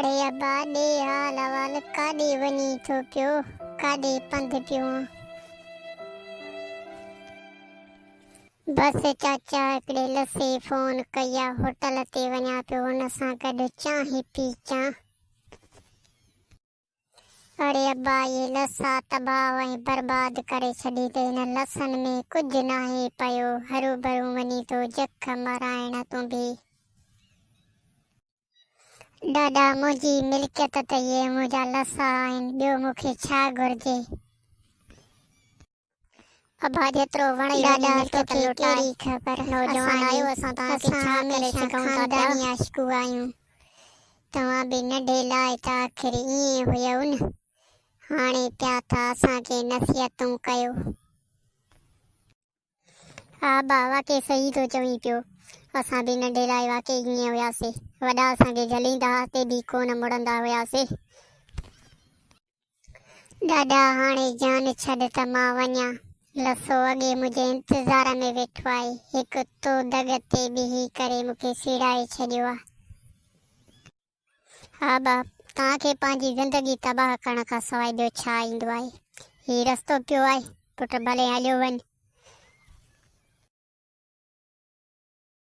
अड़े अब्बा ॾे हाल अहवाल काॾे वञी थो पियो, काॾे पंधु पियो? बस चाचा हिकिड़े लसे फोन कई आहे, होटल ते वञा पियो, हुन सां गॾु चांहि पी अचां। अड़े अब्बा ये लसा तबाह ऐं बर्बाद करे छॾी अथई, हिन लसनि में कुझु नाहे पियो, हरू भरू वञी थो जख मराइण तूं बि। ॾाॾा मुंहिंजी मिल्कियत त इहे मुंहिंजा लसा आहिनि, ॿियो मूंखे छा घुरिजे? अब्बा जेतिरो वणे ॾाॾा तोखे कहिड़ी ख़बर, नौजवान आहियो, असां तव्हांखे छा करे सघूं था पिया? आशिकू आहियूं, तव्हां बि नंढे लाइ त आख़िर ईअं हुयव न, हाणे पिया था असांखे नसीहतूं कयो। हा बा वाकई सही थो चवीं पियो, असां बि नंढे लाइ वाकई ईअं हुयासीं, वॾा असांखे झलींदा ते बि कोन मुड़ंदा हुयासीं। ॾाॾा हाणे जान छॾ त मां वञा, लसो अॻे मुंहिंजे इंतज़ार में वेठो आहे, हिकु तो दग ते बीही करे मूंखे सीड़ाए छॾियो आहे। हा बा, तव्हांखे पंहिंजी ज़िंदगी तबाह करण खां सवाइ ॿियो छा ईंदो आहे? हीउ रस्तो पियो आहे पुट, भले हलियो वञ।